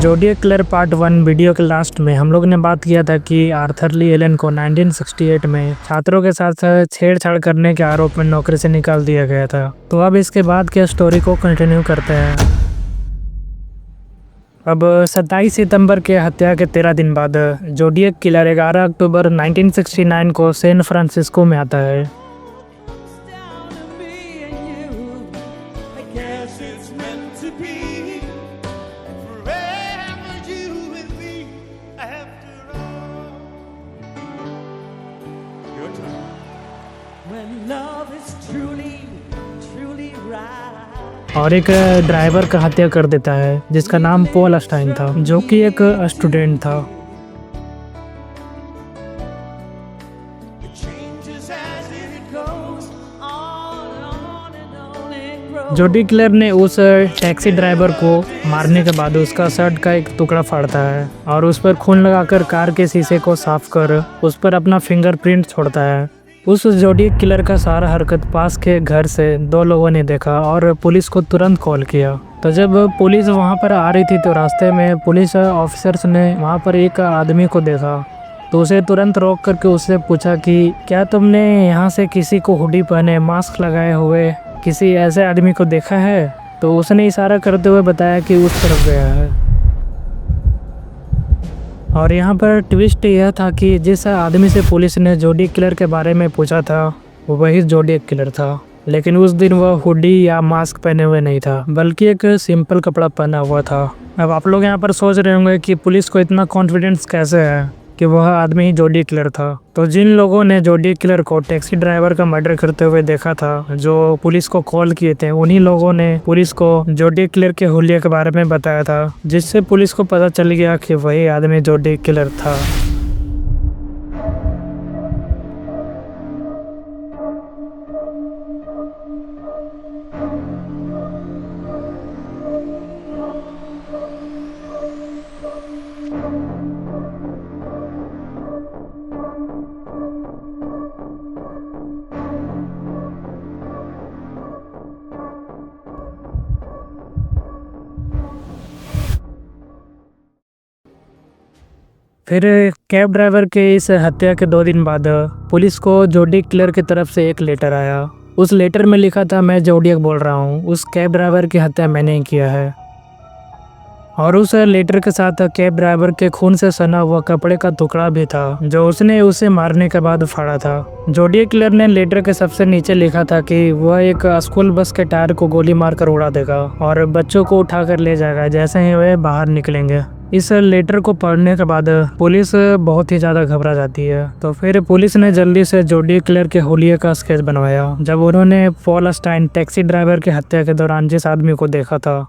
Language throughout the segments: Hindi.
जोडियक किलर पार्ट 1 वीडियो के लास्ट में हम लोग ने बात किया था कि आर्थर ली एलन को 1968 में छात्रों के साथ छेड़छाड़ करने के आरोप में नौकरी से निकाल दिया गया था। तो अब इसके बाद के स्टोरी को कंटिन्यू करते हैं। अब 27 सितंबर के हत्या के 13 दिन बाद जोडियक किलर 11 अक्टूबर 1969 को सैन फ्रांसिस्को में आता है। और एक ड्राइवर का हत्या कर देता है जिसका नाम पॉल स्टाइन था, जो कि एक स्टूडेंट था। जोडी किलर ने उस टैक्सी ड्राइवर को मारने के बाद उसका शर्ट का एक टुकड़ा फाड़ता है और उस पर खून लगाकर कार के शीशे को साफ कर उस पर अपना फिंगरप्रिंट छोड़ता है। उस जोडियक किलर का सारा हरकत पास के घर से 2 लोगों ने देखा और पुलिस को तुरंत कॉल किया। तो जब पुलिस वहां पर आ रही थी तो रास्ते में पुलिस ऑफिसर्स ने वहां पर एक आदमी को देखा, तो उसे तुरंत रोक करके उससे पूछा कि क्या तुमने यहाँ से किसी को हुडी पहने मास्क लगाए हुए किसी ऐसे आदमी को देखा है? तो उसने इशारा करते हुए बताया कि उस तरफ गया है। और यहाँ पर ट्विस्ट यह था कि जिस आदमी से पुलिस ने जोडियक किलर के बारे में पूछा था वही जोडियक किलर था, लेकिन उस दिन वह हुडी या मास्क पहने हुए नहीं था बल्कि एक सिंपल कपड़ा पहना हुआ था। अब आप लोग यहाँ पर सोच रहे होंगे कि पुलिस को इतना कॉन्फिडेंस कैसे है कि वह आदमी ही जोडियक किलर था। तो जिन लोगों ने जोडियक किलर को टैक्सी ड्राइवर का मर्डर करते हुए देखा था, जो पुलिस को कॉल किए थे, उन्हीं लोगों ने पुलिस को जोडियक किलर के हुलिये के बारे में बताया था, जिससे पुलिस को पता चल गया कि वही आदमी जोडियक किलर था। फिर कैब ड्राइवर के इस हत्या के 2 दिन बाद पुलिस को जोडियक किलर की तरफ से एक लेटर आया। उस लेटर में लिखा था, मैं जोडियक बोल रहा हूँ, उस कैब ड्राइवर की हत्या मैंने ही किया है। और उस लेटर के साथ कैब ड्राइवर के खून से सना हुआ कपड़े का टुकड़ा भी था जो उसने उसे मारने के बाद फाड़ा था। जोडियक किलर ने लेटर के सबसे नीचे लिखा था कि वह एक स्कूल बस के टायर को गोली मारकर उड़ा देगा और बच्चों को उठाकर ले जाएगा जैसे ही वे बाहर निकलेंगे। इस लेटर को पढ़ने के बाद पुलिस बहुत ही ज़्यादा घबरा जाती है। तो फिर पुलिस ने जल्दी से जोडियक किलर के हुलिये का स्केच बनवाया जब उन्होंने पॉल स्टाइन टैक्सी ड्राइवर की हत्या के दौरान जिस आदमी को देखा था।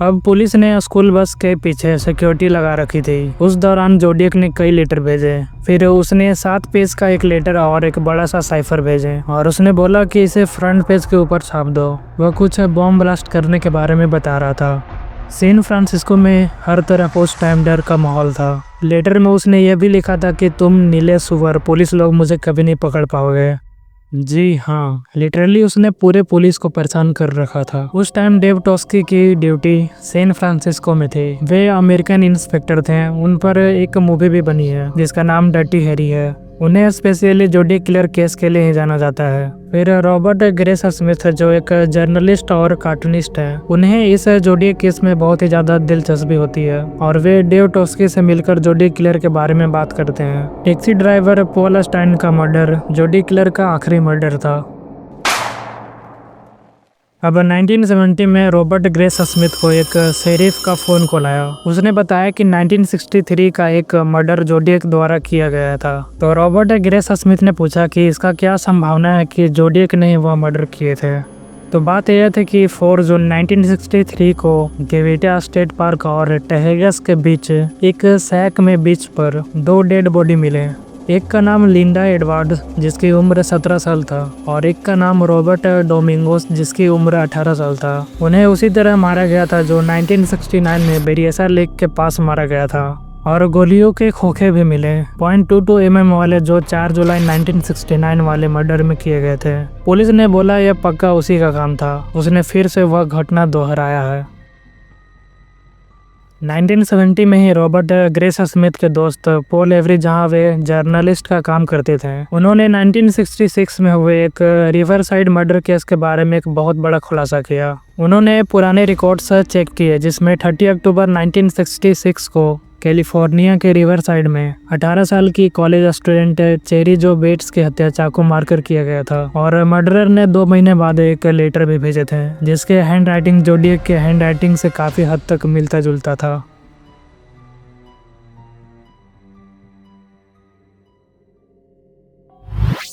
अब पुलिस ने स्कूल बस के पीछे सिक्योरिटी लगा रखी थी। उस दौरान जोडियक ने कई लेटर भेजे। फिर उसने 7 पेज का एक लेटर और एक बड़ा सा साइफर भेजे और उसने बोला कि इसे फ्रंट पेज के ऊपर छाप दो। वह कुछ बॉम्ब ब्लास्ट करने के बारे में बता रहा था। सैन फ्रांसिस्को में हर तरफ उस टाइम डर का माहौल था। लेटर में उसने यह भी लिखा था कि तुम नीले सुअर, पुलिस लोग मुझे कभी नहीं पकड़ पाओगे। जी हाँ, लिटरली उसने पूरे पुलिस को परेशान कर रखा था। उस टाइम डेव टॉस्की की ड्यूटी सैन फ्रांसिस्को में थी। वे अमेरिकन इंस्पेक्टर थे। उन पर एक मूवी भी बनी है जिसका नाम डर्टी हैरी है। उन्हें स्पेशली जोडियक किलर केस के लिए ही जाना जाता है। फिर रॉबर्ट ग्रेस स्मिथ जो एक जर्नलिस्ट और कार्टूनिस्ट है, उन्हें इस जोडियक केस में बहुत ही ज़्यादा दिलचस्पी होती है और वे डेव टॉस्की से मिलकर जोडियक किलर के बारे में बात करते हैं। टैक्सी ड्राइवर पॉल स्टाइन का मर्डर जोडियक किलर का आखिरी मर्डर था। अब 1970 में रॉबर्ट ग्रेस स्मिथ को एक शेरिफ का फ़ोन कॉल आया। उसने बताया कि 1963 का एक मर्डर जोडियक द्वारा किया गया था। तो रॉबर्ट ग्रेस स्मिथ ने पूछा कि इसका क्या संभावना है कि जोडियक ने वह मर्डर किए थे। तो बात यह थी कि 4 जून 1963 को गेविटा स्टेट पार्क और टेहेगस के बीच एक सैक में बीच पर 2 डेड बॉडी मिले। एक का नाम लिंडा एडवर्ड जिसकी उम्र 17 साल था और एक का नाम रॉबर्ट डोमिंगोस जिसकी उम्र 18 साल था। उन्हें उसी तरह मारा गया था जो 1969 में बेरिएसा लेक के पास मारा गया था। और गोलियों के खोखे भी मिले। .22 mm वाले, जो 4 जुलाई 1969 वाले मर्डर में किए गए थे। पुलिस ने बोला यह पक्का उसी का काम था। उसने फिर से वह घटना दोहराया है। 1970 में ही रॉबर्ट ग्रेस स्मिथ के दोस्त पॉल एवरी, जहां वे जर्नलिस्ट का काम करते थे, उन्होंने 1966 में हुए एक रिवर साइड मर्डर केस के बारे में एक बहुत बड़ा खुलासा किया। उन्होंने पुराने रिकॉर्ड्स चेक किए, जिसमें 30 अक्टूबर 1966 को कैलिफोर्निया के रिवर साइड में 18 साल की कॉलेज स्टूडेंट चेरी जो बेट्स की हत्या चाकू मारकर किया गया था। और मर्डरर ने 2 महीने बाद एक लेटर भी भेजे थे, जिसके हैंड राइटिंग जोडियक के हैंड राइटिंग से काफी हद तक मिलता जुलता था।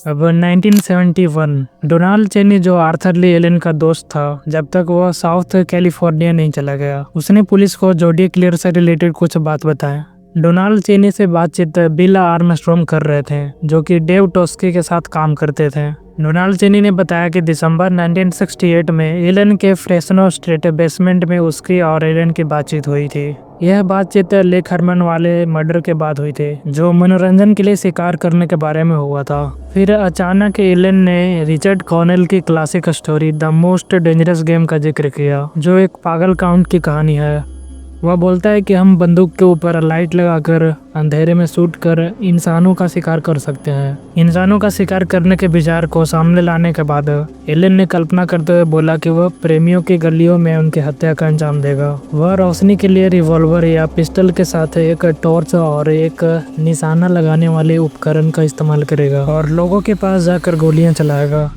अब 1971, डोनाल्ड चेनी, जो आर्थर ली एलन का दोस्त था, जब तक वह साउथ कैलिफोर्निया नहीं चला गया, उसने पुलिस को जोडियक किलर से रिलेटेड कुछ बात बताया। डोनाल्ड चेनी से बातचीत बिल आर्मस्ट्रॉन्ग कर रहे थे, जो कि डेव टोस्की के साथ काम करते थे। डोनाल्ड चेनी ने बताया कि दिसंबर 1968 में एलन के फ्रेस्नो स्ट्रीट बेसमेंट में उसकी और एलन की बातचीत हुई थी। यह बातचीत लेक हरमन वाले मर्डर के बाद हुई थी, जो मनोरंजन के लिए शिकार करने के बारे में हुआ था। फिर अचानक एलन ने रिचर्ड कॉनेल की classic story the most dangerous game का जिक्र किया, जो एक पागल काउंट की कहानी है। वह बोलता है कि हम बंदूक के ऊपर लाइट लगाकर अंधेरे में शूट कर इंसानों का शिकार कर सकते हैं। इंसानों का शिकार करने के विचार को सामने लाने के बाद एलन ने कल्पना करते हुए बोला कि वह प्रेमियों की गलियों में उनकी हत्या का अंजाम देगा। वह रोशनी के लिए रिवॉल्वर या पिस्टल के साथ एक टॉर्च और एक निशाना लगाने वाले उपकरण का इस्तेमाल करेगा और लोगों के पास जाकर गोलियां चलाएगा।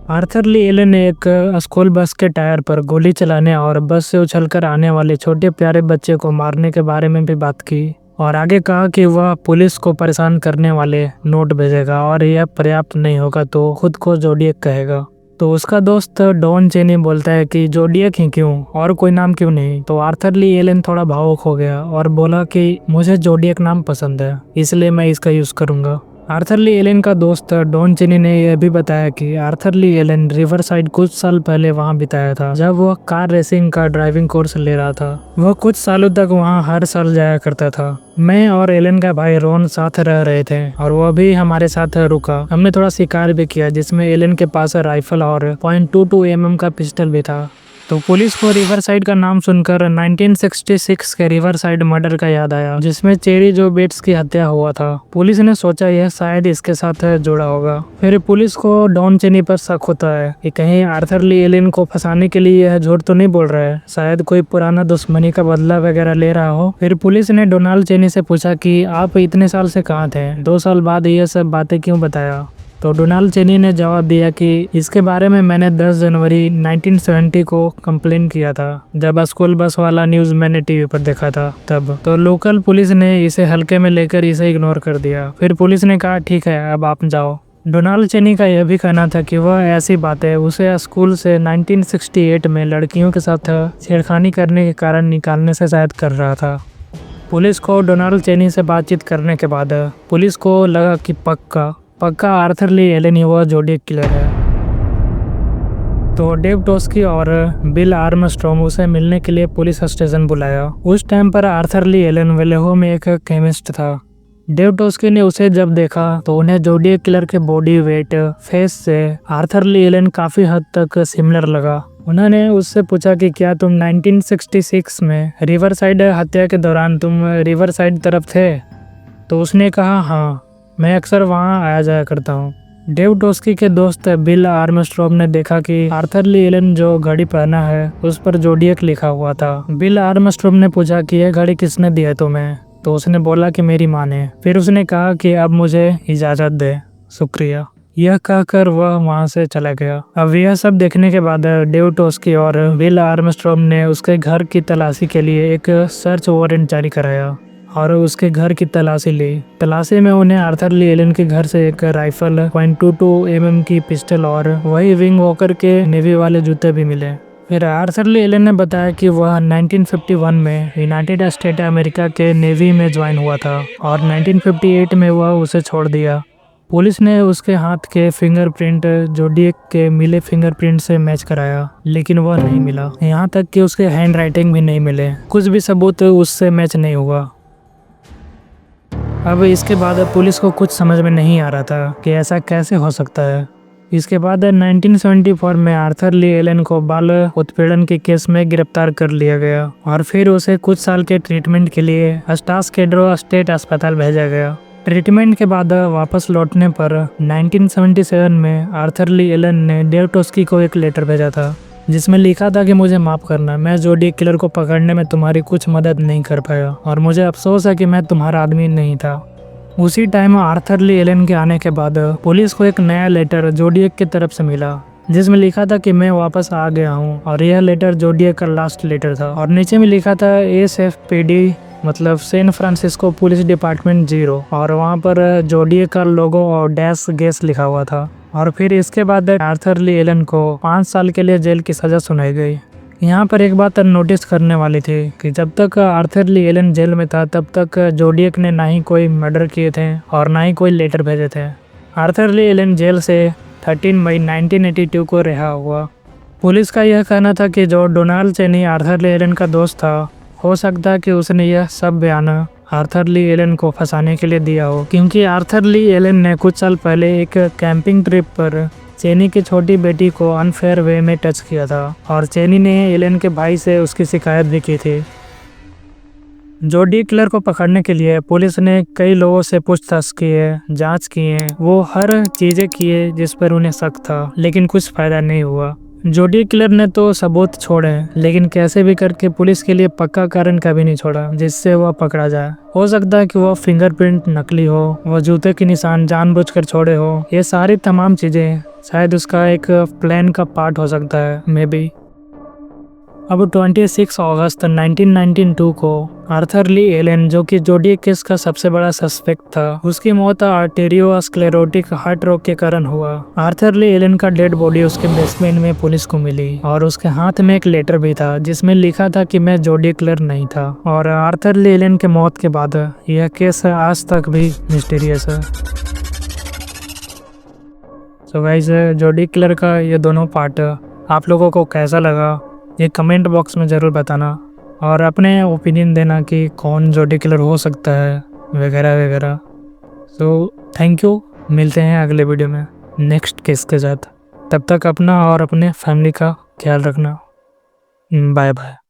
आर्थर ली एलन ने एक स्कूल बस के टायर पर गोली चलाने और बस से उछलकर आने वाले छोटे प्यारे बच्चे को मारने के बारे में भी बात की, और आगे कहा कि वह पुलिस को परेशान करने वाले नोट भेजेगा और यह पर्याप्त नहीं होगा तो खुद को जोडियक कहेगा। तो उसका दोस्त डॉन चेनी बोलता है कि जोडियक ही क्यों, और कोई नाम क्यों नहीं। तो आर्थर ली एलन थोड़ा भावुक हो गया और बोला कि मुझे जोडियक नाम पसंद है, इसलिए मैं इसका यूज करूंगा। आर्थर ली एलन का दोस्त डॉन चेनी ने यह भी बताया कि आर्थर ली एलन रिवर साइड कुछ साल पहले वहां बिताया था, जब वह कार रेसिंग का ड्राइविंग कोर्स ले रहा था। वह कुछ सालों तक वहां हर साल जाया करता था। मैं और एलन का भाई रोन साथ रह रहे थे और वह भी हमारे साथ रुका। हमने थोड़ा शिकार भी किया, जिसमें एलन के पास राइफल और .22 mm का पिस्टल भी था। तो पुलिस को रिवर साइड का नाम सुनकर 1966 के रिवर साइड मर्डर का याद आया, जिसमें चेरी जो बेट्स की हत्या हुआ था। पुलिस ने सोचा यह शायद इसके साथ जुड़ा होगा। फिर पुलिस को डॉन चेनी पर शक होता है कि कहीं आर्थर ली एलन को फंसाने के लिए यह झूठ तो नहीं बोल रहा है, शायद कोई पुराना दुश्मनी का बदला वगैरह ले रहा हो। फिर पुलिस ने डोनाल्ड चेनी से पूछा कि आप इतने साल से कहाँ थे, 2 साल बाद ये सब बातें क्यों बताया। तो डोनाल्ड चेनी ने जवाब दिया कि इसके बारे में मैंने 10 जनवरी 1970 को कंप्लेन किया था, जब स्कूल बस वाला न्यूज़ मैंने टीवी पर देखा था तब। तो लोकल पुलिस ने इसे हल्के में लेकर इसे इग्नोर कर दिया। फिर पुलिस ने कहा ठीक है, अब आप जाओ। डोनाल्ड चेनी का यह भी कहना था कि वह ऐसी बातें उसे स्कूल से 1968 में लड़कियों के साथ छेड़खानी करने के कारण निकालने से शायद कर रहा था। पुलिस को डोनाल्ड चेनी से बातचीत करने के बाद पुलिस को लगा कि पक्का आर्थर ली एलन ही वह जोडियक किलर है। तो डेव टोस्की और बिल आर्मस्ट्रॉन्ग उसे मिलने के लिए पुलिस स्टेशन बुलाया। उस टाइम पर आर्थर ली एलन वेलेहो में एक केमिस्ट था। डेव टोस्की ने उसे जब देखा तो उन्हें जोडियक किलर के बॉडी वेट, फेस से आर्थर ली एलन काफी हद तक सिमिलर लगा। उन्होंने उससे पूछा कि क्या तुम 1966 में रिवर साइड हत्या के दौरान तुम रिवर साइड तरफ थे। तो उसने कहा हाँ, मैं अक्सर वहाँ आया जाया करता हूँ। डेव टोस्की के दोस्त बिल आर्मस्ट्रॉन्ग ने देखा कि आर्थर ली एलन जो घड़ी पहना है उस पर जोडियक लिखा हुआ था। बिल आर्मस्ट्रॉन्ग ने पूछा कि यह घड़ी किसने दी है तुम्हें। तो उसने बोला कि मेरी माँ ने। फिर उसने कहा कि अब मुझे इजाज़त दे, शुक्रिया। यह कहकर वह वहाँ से चला गया। अब यह सब देखने के बाद डेव टोस्की और बिल आर्मस्ट्रॉन्ग ने उसके घर की तलाशी के लिए एक सर्च वारंट जारी कराया और उसके घर की तलाशी ली। तलाशी में उन्हें आर्थर ली एलन के घर से एक राइफल, .22 mm की पिस्टल और वही विंग वॉकर के नेवी वाले जूते भी मिले। फिर आर्थर ली एलन ने बताया कि वह 1951 में यूनाइटेड स्टेट अमेरिका के नेवी में ज्वाइन हुआ था और 1958 में वह उसे छोड़ दिया। पुलिस ने उसके हाथ के फिंगरप्रिंट जोडियक के मिले फिंगरप्रिंट से मैच कराया, लेकिन वह नहीं मिला। यहाँ तक कि उसके हैंड राइटिंग भी नहीं मिले। कुछ भी सबूत उससे मैच नहीं हुआ। अब इसके बाद पुलिस को कुछ समझ में नहीं आ रहा था कि ऐसा कैसे हो सकता है। इसके बाद 1974 में आर्थर ली एलन को बाल उत्पीड़न के केस में गिरफ्तार कर लिया गया और फिर उसे कुछ साल के ट्रीटमेंट के लिए स्टास्केड्रो स्टेट अस्पताल भेजा गया। ट्रीटमेंट के बाद वापस लौटने पर 1977 में आर्थर ली एलन ने डेव टोस्की को एक लेटर भेजा था जिसमें लिखा था कि मुझे माफ़ करना, मैं जोडियक किलर को पकड़ने में तुम्हारी कुछ मदद नहीं कर पाया और मुझे अफसोस है कि मैं तुम्हारा आदमी नहीं था। उसी टाइम आर्थर ली एलन के आने के बाद पुलिस को एक नया लेटर जोडियक की तरफ से मिला जिसमें लिखा था कि मैं वापस आ गया हूँ और यह लेटर जोडियक का लास्ट लेटर था और नीचे में लिखा था SFPD मतलब सैन फ्रांसिस्को पुलिस डिपार्टमेंट 0 और वहाँ पर जोडियक का लोगो और डैश गैस लिखा हुआ था। और फिर इसके बाद आर्थर ली एलन को 5 साल के लिए जेल की सज़ा सुनाई गई। यहाँ पर एक बात नोटिस करने वाली थी कि जब तक आर्थर ली एलन जेल में था तब तक जोडियक ने ना ही कोई मर्डर किए थे और ना ही कोई लेटर भेजे थे। आर्थर ली एलन जेल से 13 मई 1982 को रिहा हुआ। पुलिस का यह कहना था कि जो डोनाल्ड चेनी आर्थर ली एलन का दोस्त था, हो सकता है कि उसने यह सब बयान आर्थर ली एलन को फंसाने के लिए दिया हो, क्योंकि आर्थर ली एलन ने कुछ साल पहले एक कैंपिंग ट्रिप पर चेनी की छोटी बेटी को अनफेयर वे में टच किया था और चेनी ने एलन के भाई से उसकी शिकायत भी की थी। जोडियक किलर को पकड़ने के लिए पुलिस ने कई लोगों से पूछताछ की है, जांच की है, वो हर चीज़ें किए जिस पर उन्हें शक था, लेकिन कुछ फ़ायदा नहीं हुआ। जोडियक किलर ने तो सबूत छोड़े, लेकिन कैसे भी करके पुलिस के लिए पक्का कारण कभी नहीं छोड़ा जिससे वह पकड़ा जाए। हो सकता है कि वह फिंगरप्रिंट नकली हो, वह जूते के निशान जानबूझकर छोड़े हो, ये सारी तमाम चीज़ें शायद उसका एक प्लान का पार्ट हो सकता है, मे बी। अब 26 अगस्त 1992 को आर्थर ली एलन, जो कि जोडियक केस का सबसे बड़ा सस्पेक्ट था, उसकी मौत आर्टेरियोस्क्लेरोटिक हार्ट रोग के कारण हुआ। आर्थर ली एलन का डेड बॉडी उसके बेसमेंट में पुलिस को मिली और उसके हाथ में एक लेटर भी था जिसमें लिखा था कि मैं जोडियक किलर नहीं था। और आर्थर ली एलन के मौत के बाद यह केस आज तक भी मिस्टीरियस है। सो गाइस, जोडियक किलर का ये दोनों पार्ट आप लोगों को कैसा लगा ये कमेंट बॉक्स में ज़रूर बताना और अपने ओपिनियन देना कि कौन जोडियक किलर हो सकता है वगैरह वगैरह। सो थैंक यू, मिलते हैं अगले वीडियो में नेक्स्ट केस के साथ। तब तक अपना और अपने फैमिली का ख्याल रखना। Bye bye.